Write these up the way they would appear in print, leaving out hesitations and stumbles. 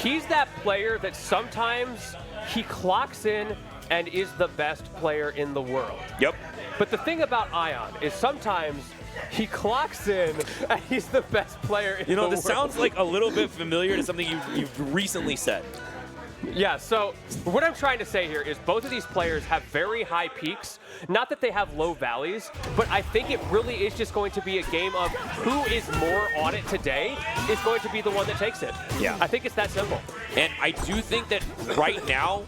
he's that player that sometimes he clocks in and is the best player in the world. Yep. But the thing about I0N is sometimes he clocks in and he's the best player in the world. This sounds like a little bit familiar to something you've recently said. Yeah, so what I'm trying to say here is both of these players have very high peaks. Not that they have low valleys, but I think it really is just going to be a game of who is more on it today is going to be the one that takes it. Yeah. I think it's that simple. And I do think that right now,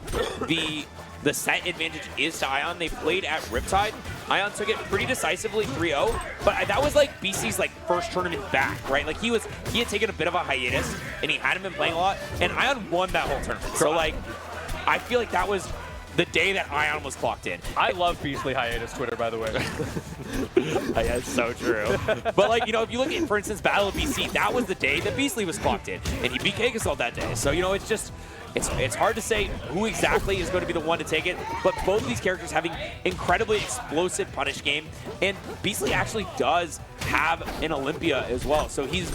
the set advantage is to I0N. They played at Riptide. I0N took it pretty decisively 3-0, but that was like BC's like first tournament back, right? Like he had taken a bit of a hiatus and he hadn't been playing a lot, and I0N won that whole tournament. So like, I feel like that was the day that I0N was clocked in. I love Beasley hiatus Twitter, by the way. Yeah, it's so true. But like, if you look at, for instance, Battle of BC, that was the day that Beasley was clocked in, and he beat Kagasol that day. So it's just. It's hard to say who exactly is going to be the one to take it, but both of these characters having incredibly explosive punish game, and Beasley actually does have an Olympia as well, so he's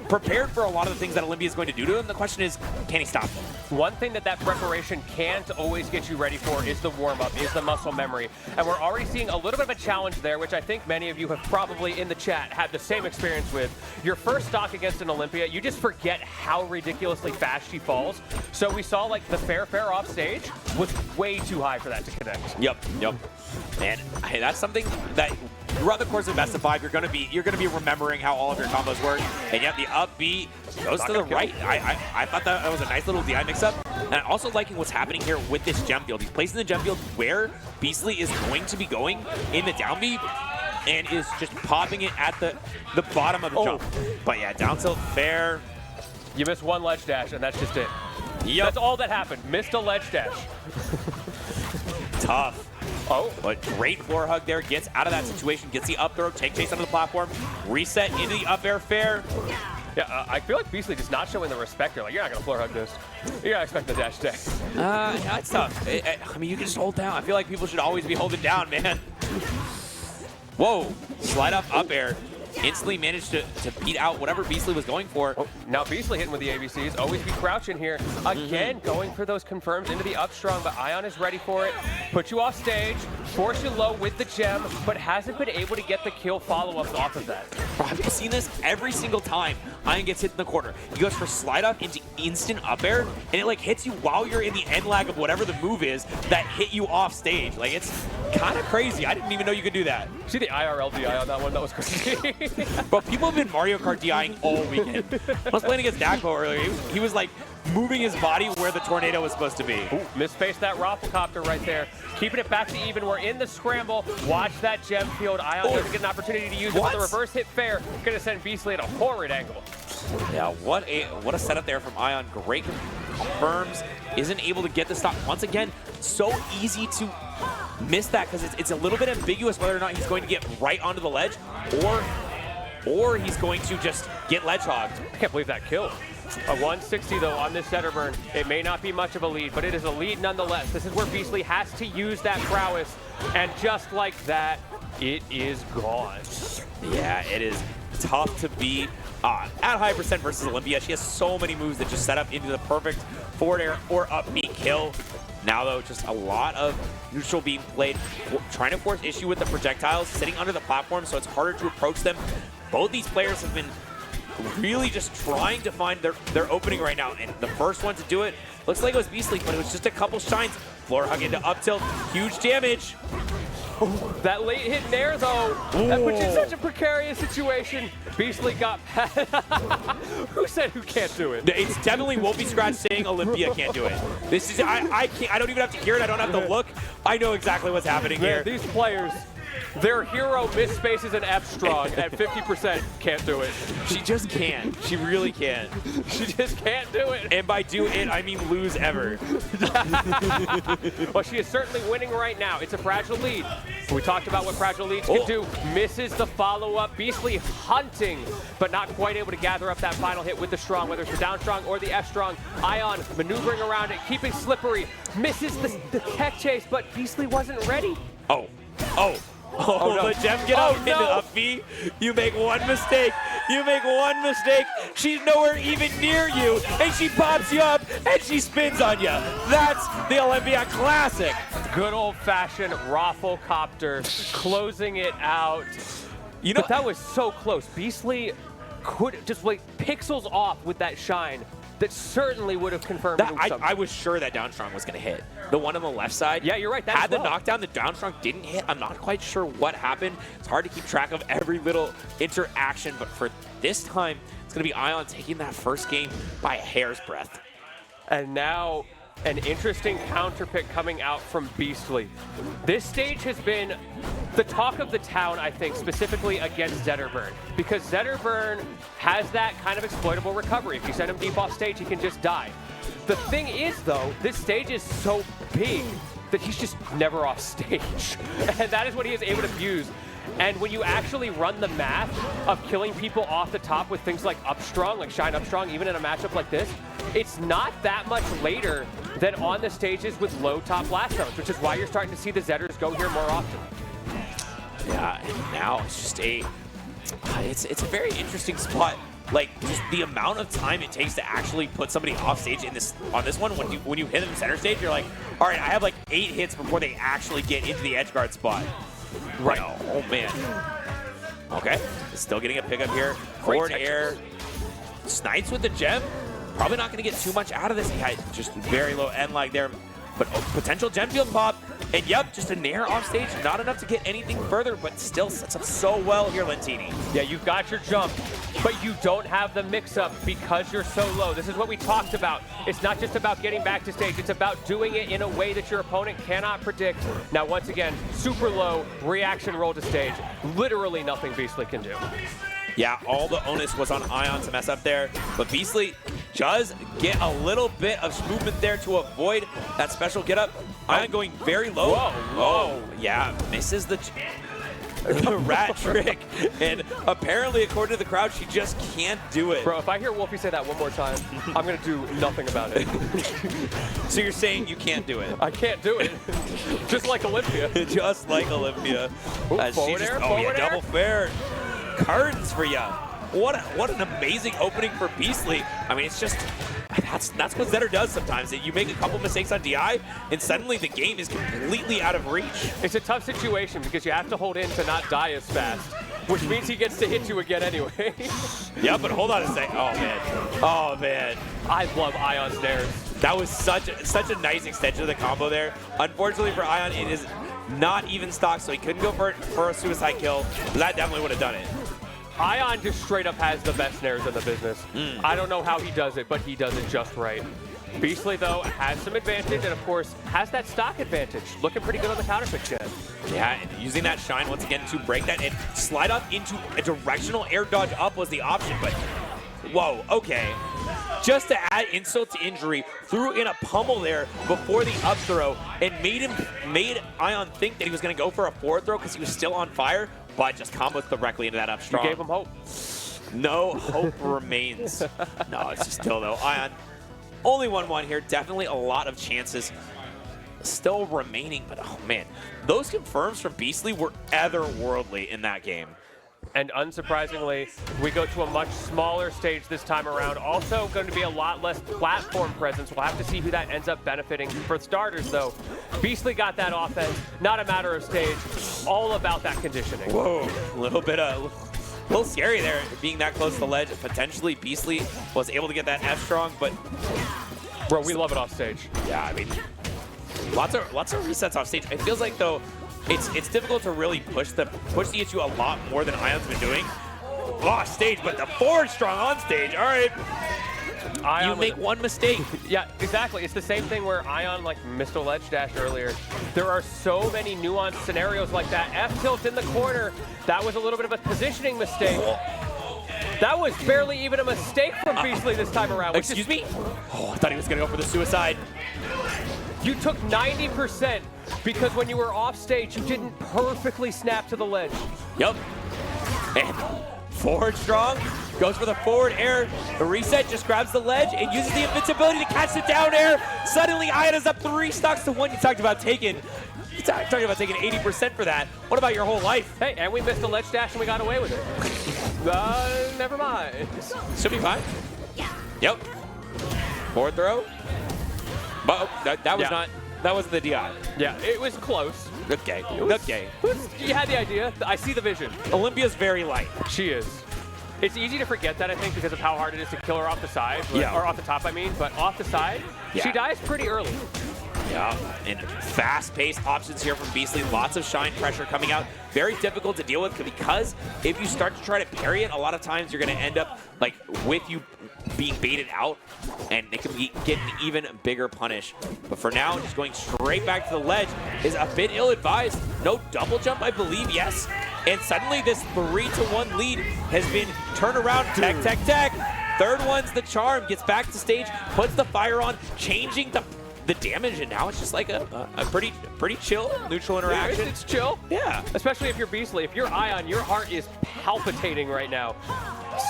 prepared for a lot of the things that Olympia is going to do to him. The question is, can he stop them? One thing that preparation can't always get you ready for is the warm-up, is the muscle memory. And we're already seeing a little bit of a challenge there, which I think many of you have probably in the chat had the same experience with. Your first stock against an Olympia, you just forget how ridiculously fast she falls. So we saw like the fair off stage was way too high for that to connect. Yep. And hey, that's something that throughout the course of best of 5, you're gonna be remembering how all of your combos work. And yet the up B goes to the right. I thought that was a nice little DI mix-up. And I'm also liking what's happening here with this gem field. He's placing the gem field where Beasley is going to be going in the down B, and is just popping it at the bottom of the jump. But yeah, down tilt fair. You miss one ledge dash, and that's just it. Yep. That's all that happened. Missed a ledge dash. Tough. Oh. But great floor hug there. Gets out of that situation. Gets the up throw. Take chase onto the platform. Reset into the up air fair. Yeah, I feel like Beasley just not showing the respect. You're like, you're not going to floor hug this. You're not expecting the dash day. Yeah, it's tough. I mean, you can just hold down. I feel like people should always be holding down, man. Whoa. Slide up air. Instantly managed to beat out whatever Beasley was going for. Oh, now Beasley hitting with the ABCs. Always be crouching here. Again, going for those confirms into the up strong, but I0N is ready for it. Put you off stage, force you low with the gem, but hasn't been able to get the kill follow-ups off of that. Bro, have you seen this? Every single time I0N gets hit in the corner, he goes for slide up into instant up air, and it like hits you while you're in the end lag of whatever the move is that hit you off stage. Like, it's kind of crazy. I didn't even know you could do that. See the IRL DI on that one? That was crazy. But people have been Mario Kart DIing all weekend. I was playing against Dagpo earlier. He was like moving his body where the tornado was supposed to be. Ooh, misspaced that Rafflecopter right there. Keeping it back to even. We're in the scramble. Watch that gem field. I0N doesn't get an opportunity to use it, but the reverse hit fair. Gonna send Beasley at a horrid angle. Yeah, what a setup there from I0N. Great confirms. Isn't able to get the stop. Once again, so easy to miss that because it's a little bit ambiguous whether or not he's going to get right onto the ledge or he's going to just get ledge hogged. I can't believe that kill. A 160 though on this center burn. It may not be much of a lead, but it is a lead nonetheless. This is where Beasley has to use that prowess, and just like that, it is gone. Yeah, it is tough to be at high percent versus Olympia. She has so many moves that just set up into the perfect forward air or up B kill. Now though, just a lot of neutral being played, trying to force issue with the projectiles, sitting under the platform, so it's harder to approach them. Both these players have been really just trying to find their opening right now, and the first one to do it looks like it was Beasley, but it was just a couple shines. Floor hug into up tilt, huge damage. That late hit there though, that puts you in such a precarious situation. Beasley got who said who can't do it? It's definitely Wolfie Scratch saying Olympia can't do it. This is I don't even have to hear it, I don't have to look. I know exactly what's happening here. These players, their hero misspaces an F strong at 50%. Can't do it. She just can't. She really can't. She just can't do it. And by do it, I mean lose ever. Well, she is certainly winning right now. It's a fragile lead. We talked about what fragile leads can do. Misses the follow-up. Beasley hunting, but not quite able to gather up that final hit with the strong, whether it's the down strong or the F strong. I0N maneuvering around it, keeping slippery. Misses the tech chase, but Beasley wasn't ready. Oh, no. The gem get up into up B. You make one mistake, You make one mistake, she's nowhere even near you, and she pops you up, and she spins on you. That's the Olympia Classic. Good old-fashioned Rafflecopter closing it out. You know, but that was so close. Beastly could just like pixels off with that shine. That certainly would have confirmed something. I was sure that down strong was going to hit. The one on the left side. Yeah, you're right. Had the knockdown, the down strong didn't hit. I'm not quite sure what happened. It's hard to keep track of every little interaction, but for this time, it's going to be I0N taking that first game by a hair's breadth. And now an interesting counter pick coming out from Beastly. This stage has been the talk of the town, I think, specifically against Zetterburn, because Zetterburn has that kind of exploitable recovery. If you send him deep off stage, he can just die. The thing is, though, this stage is so big that he's just never off stage. And that is what he is able to use. And when you actually run the math of killing people off the top with things like Upstrong, like Shine Upstrong, even in a matchup like this, it's not that much later than on the stages with low top blast zones, which is why you're starting to see the Zetters go here more often. Yeah, and now it's just it's a very interesting spot. Like, just the amount of time it takes to actually put somebody off stage on this one, when you hit them center stage, you're like, all right, I have like 8 hits before they actually get into the edge guard spot. Right. Oh, man. Okay. Still getting a pickup here. Forward air. Snipes with the gem. Probably not going to get too much out of this. Yeah, just very low end lag there. But potential gem field pop. And yep, just a nair off stage. Not enough to get anything further, but still sets up so well here, Lentini. Yeah, you've got your jump, but you don't have the mix-up because you're so low. This is what we talked about. It's not just about getting back to stage. It's about doing it in a way that your opponent cannot predict. Now, once again, super low reaction roll to stage. Literally nothing Beastly can do. Yeah, all the onus was on I0N to mess up there, but Beastly does get a little bit of movement there to avoid that special get up. I0N going very low. Whoa. Yeah, misses the rat trick, and apparently, according to the crowd, she just can't do it. Bro, if I hear Wolfie say that one more time, I'm going to do nothing about it. So you're saying you can't do it? I can't do it. Just like Olympia. Just like Olympia. Ooh, forward air, double fair. Curtains for ya. What an amazing opening for Beastly. I mean, it's just, that's what Zetter does sometimes. You make a couple mistakes on DI, and suddenly the game is completely out of reach. It's a tough situation because you have to hold in to not die as fast, which means he gets to hit you again anyway. Yeah, but hold on a second. Oh, man. Oh, man. I love I0N's nairs. That was such a nice extension of the combo there. Unfortunately for I0N, it is not even stock, so he couldn't go for a suicide kill. That definitely would have done it. I0N just straight up has the best snares in the business. I don't know how he does it, but he does it just right. Beastly, though, has some advantage, and of course, has that stock advantage. Looking pretty good on the counter pick, Chad. Yeah, and using that shine once again to break that and slide up into a directional air dodge up was the option, but whoa, okay. Just to add insult to injury, threw in a pummel there before the up throw and made I0N think that he was going to go for a forward throw because he was still on fire, but just combos directly into that up strong. You gave him hope. No hope remains. No, it's just still though. I0N only 1-1 here. Definitely a lot of chances still remaining, but oh man, those confirms from Beastly were otherworldly in that game. And unsurprisingly, we go to a much smaller stage this time around. Also going to be a lot less platform presence. We'll have to see who that ends up benefiting. For starters, though, Beastly got that offense. Not a matter of stage. All about that conditioning. Whoa, a little scary there, being that close to the ledge. Potentially, Beastly was able to get that F strong, but bro, we love it off stage. Yeah, I mean, lots of resets off stage. It feels like though, it's difficult to really push the issue a lot more than I0N's been doing. Off stage, but the forward strong on stage. All right. You make one mistake. Yeah, exactly. It's the same thing where I0N like missed a ledge dash earlier. There are so many nuanced scenarios like that. F tilt in the corner. That was a little bit of a positioning mistake. That was barely even a mistake from Beastly this time around. Excuse me? Oh, I thought he was going to go for the suicide. You took 90% because when you were off stage, you didn't perfectly snap to the ledge. Yup. And forward strong, goes for the forward air. The reset just grabs the ledge and uses the invincibility to catch the down air. Suddenly, I0N is up 3 stocks to 1. You talked about taking 80% for that. What about your whole life? Hey, and we missed a ledge dash and we got away with it. Never mind. Should be fine. Yep. Forward throw. But that was not. That wasn't the DI. Yeah, it was close. Okay. Okay. You had the idea. I see the vision. Olympia's very light. She is. It's easy to forget that, I think, because of how hard it is to kill her off the side. Or off the top, I mean. But off the side, she dies pretty early. Yeah, and fast-paced options here from Beastly. Lots of shine pressure coming out. Very difficult to deal with because if you start to try to parry it, a lot of times you're going to end up like with you being baited out, and it can get an even bigger punish. But for now, just going straight back to the ledge is a bit ill-advised. No double jump, I believe, yes. And suddenly this 3-1 lead has been turned around. Tech, tech, tech. Third one's the charm. Gets back to stage, puts the fire on, changing the damage, and now it's just like a pretty chill neutral interaction. It's chill. Yeah. Especially if you're Beastly. If you're I0N, your heart is palpitating right now.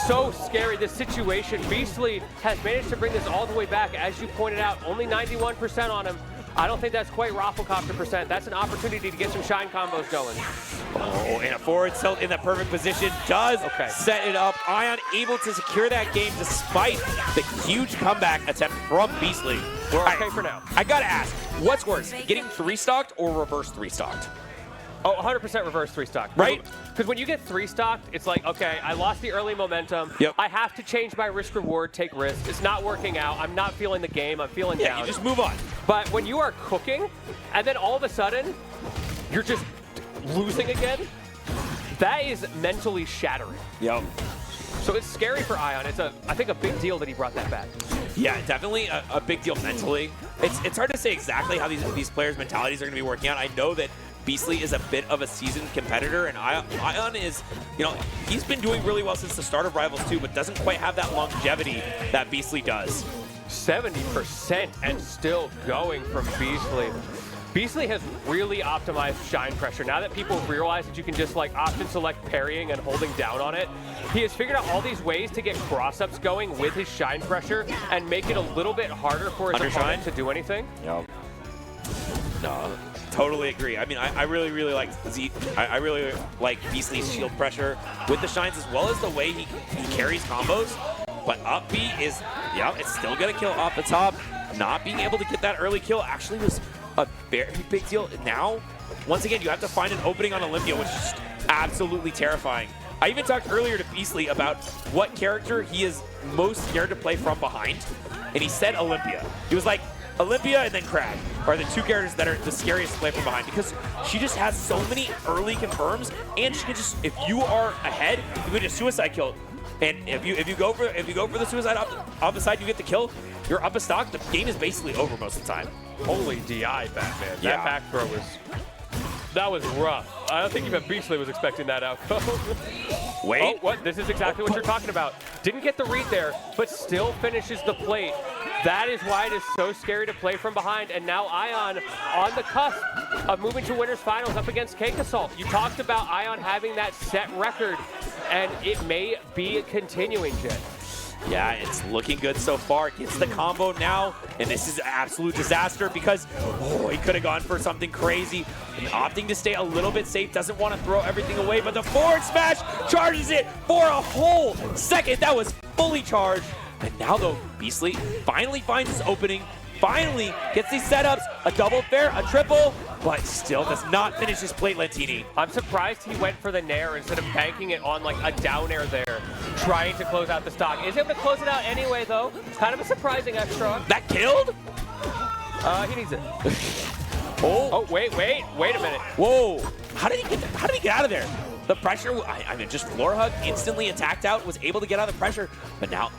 So scary, this situation. Beastly has managed to bring this all the way back. As you pointed out, only 91% on him. I don't think that's quite Rafflecopter percent. That's an opportunity to get some shine combos going. Oh, and a forward tilt in the perfect position does set it up. I0N able to secure that game despite the huge comeback attempt from Beastly. We're okay for now. I gotta ask, what's worse, getting 3-stocked or reverse 3-stocked? Oh, 100% reverse 3-stock. Right? Because when you get 3-stocked, it's like, okay, I lost the early momentum. Yep. I have to change my risk-reward, take risks. It's not working out. I'm not feeling the game. I'm feeling down. You just move on. But when you are cooking, and then all of a sudden, you're just losing again, that is mentally shattering. Yep. So it's scary for I0N. It's I think a big deal that he brought that back. Yeah, definitely a big deal mentally. It's hard to say exactly how these players' mentalities are going to be working out. I know that Beastly is a bit of a seasoned competitor, and I0N is, he's been doing really well since the start of Rivals 2, but doesn't quite have that longevity that Beastly does. 70% and still going from Beastly. Beastly has really optimized shine pressure. Now that people realize that you can just like option select parrying and holding down on it, he has figured out all these ways to get cross-ups going with his shine pressure and make it a little bit harder for his opponent to do anything. Yep. No, totally agree. I mean, I really like I really like Beastly's shield pressure with the shines, as well as the way he carries combos. But up B is, it's still gonna kill off the top. Not being able to get that early kill actually was a very big deal. Now, once again, you have to find an opening on Olympia, which is just absolutely terrifying. I even talked earlier to Beastly about what character he is most scared to play from behind, and he said Olympia. He was like, Olympia and then Crag are the two characters that are the scariest to play from behind, because she just has so many early confirms, and she can just, if you are ahead, you can just suicide kill. And if you go for the suicide off the side, you get the kill. You're up a stock. The game is basically over most of the time. Holy DI, Batman! That back throw was rough. I don't think even Beastly was expecting that outcome. Wait. Oh, what? This is exactly what you're talking about. Didn't get the read there, but still finishes the plate. That is why it is so scary to play from behind. And now I0N on the cusp of moving to winners finals up against Cake Assault. You talked about I0N having that set record, and it may be continuing, Jet. Yeah, it's looking good so far. Gets the combo now, and this is an absolute disaster because, he could have gone for something crazy. And opting to stay a little bit safe, doesn't want to throw everything away, but the forward smash charges it for a whole second. That was fully charged. And now, though, Beastly finally finds his opening, finally gets these setups, a double fair, a triple, but still does not finish his plate, Lentini. I'm surprised he went for the nair instead of banking it on like a down air there, trying to close out the stock. Is able to close it out anyway, though. Kind of a surprising F-Strong. That killed? He needs it. Oh, wait a minute. Whoa, how did he get out of there? The pressure, I mean, just floor hug, instantly attacked out, was able to get out of the pressure, but now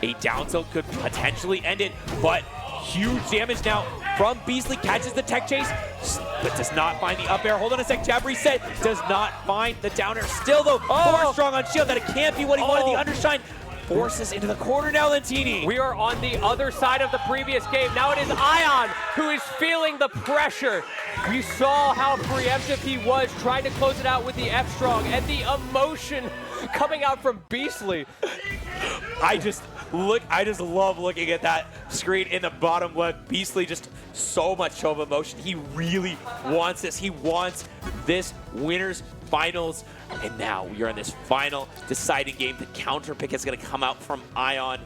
a down tilt could potentially end it, but huge damage now from Beastly. Catches the tech chase, but does not find the up air. Hold on a sec, jab reset, does not find the down air. Still though, forward strong on shield, that it can't be what he wanted. The undershine forces into the corner now, Lentini. We are on the other side of the previous game. Now it is I0N who is feeling the pressure. We saw how preemptive he was, trying to close it out with the F-Strong, and the emotion coming out from Beastly. I just love looking at that screen in the bottom left. Beastly, just so much show of emotion. He really wants this. He wants this winners finals. And now we are in this final deciding game. The counter pick is going to come out from I0N.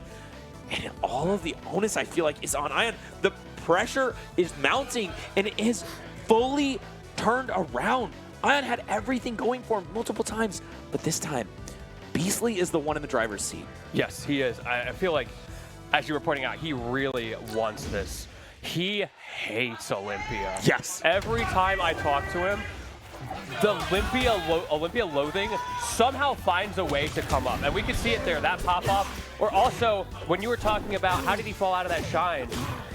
And all of the onus, I feel like, is on I0N. The pressure is mounting, and it is fully turned around. I0N had everything going for him multiple times, but this time, Beastly is the one in the driver's seat. Yes, he is. I feel like, as you were pointing out, he really wants this. He hates Olympia. Yes. Every time I talk to him, the Olympia loathing somehow finds a way to come up. And we can see it there, that pop-off. Or also, when you were talking about how did he fall out of that shine,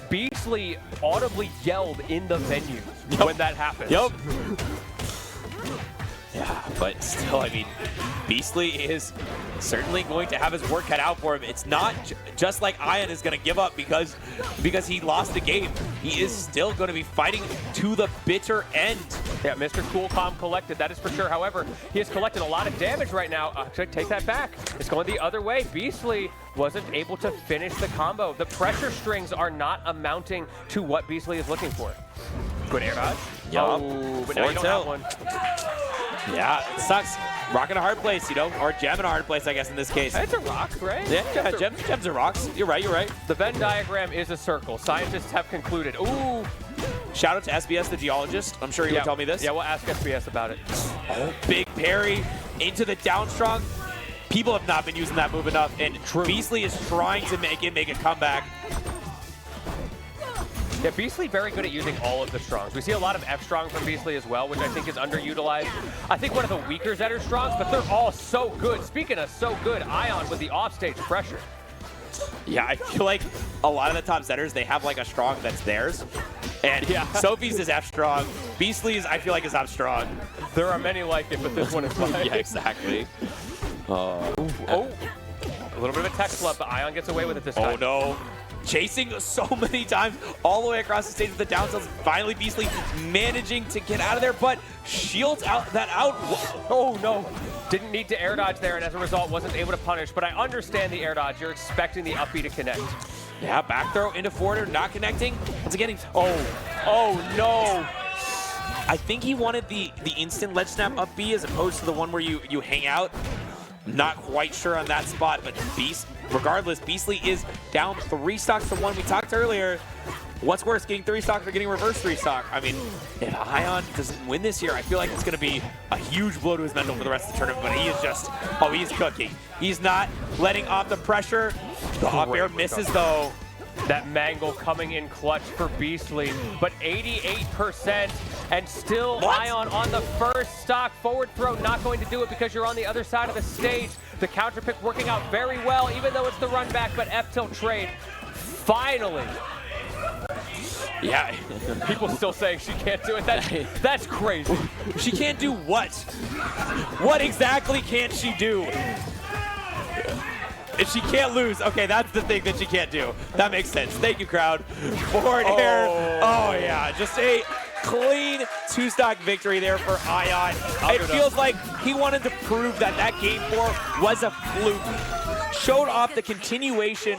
Beastly audibly yelled in the venue when that happened. Yep. Yeah, but still, I mean, Beastly is certainly going to have his work cut out for him. It's not just like I0N is going to give up because he lost the game. He is still going to be fighting to the bitter end. Yeah, Mr. Cool Calm collected, that is for sure. However, he has collected a lot of damage right now. Actually, take that back. It's going the other way. Beastly wasn't able to finish the combo. The pressure strings are not amounting to what Beastly is looking for. Good air dodge. Yep. Oh, but now you don't have one. Yeah, it sucks. Rocking a hard place, you know, or jamming a hard place, I guess, in this case. It's a rock, right? Yeah, gems are rocks. You're right, you're right. The Venn diagram is a circle. Scientists have concluded. Ooh. Shout out to SBS, the geologist. I'm sure he would tell me this. Yeah, we'll ask SBS about it. Oh, big parry into the down strong. People have not been using that move enough, and Beastly is trying to make a comeback. Yeah, Beastly very good at using all of the strongs. We see a lot of F strong from Beastly as well, which I think is underutilized. I think one of the weaker Zetter strongs, but they're all so good. Speaking of so good, I0N with the offstage pressure. Yeah, I feel like a lot of the top Zetters, they have like a strong that's theirs. And yeah, Sophie's is F strong. Beastly's, I feel like, is F strong. There are many like it, but this one is mine. Yeah, exactly. Oh, a little bit of a tech flub, but I0N gets away with it this time. Oh no. Chasing so many times all the way across the stage with the down tilts. Finally, Beastly managing to get out of there, but shields that out. Oh no. Didn't need to air dodge there, and as a result, wasn't able to punish. But I understand the air dodge. You're expecting the up B to connect. Yeah, back throw into forward, not connecting. Once again, oh no. I think he wanted the instant ledge snap up B as opposed to the one where you hang out. Not quite sure on that spot, but regardless, Beastly is down 3 stocks to 1. We talked earlier. What's worse, getting 3 stocks or getting reverse 3 stock? I mean, if I0N doesn't win this year, I feel like it's going to be a huge blow to his mental for the rest of the tournament, but he is just, he's cooking. He's not letting off the pressure. The up air misses, though. That mangle coming in clutch for Beastly, but 88%, and still I0N on the first stock. Forward throw not going to do it because you're on the other side of the stage. The counter pick working out very well, even though it's the run back, but F-tilt trade. Finally. Yeah. People still saying she can't do it. That's crazy. She can't do what? What exactly can't she do? If she can't lose, okay, that's the thing that she can't do. That makes sense. Thank you, crowd. Forward air. Oh, yeah. Just a clean 2-stock victory there for I0N. It feels like he wanted to prove that game 4 was a fluke. Showed off the continuation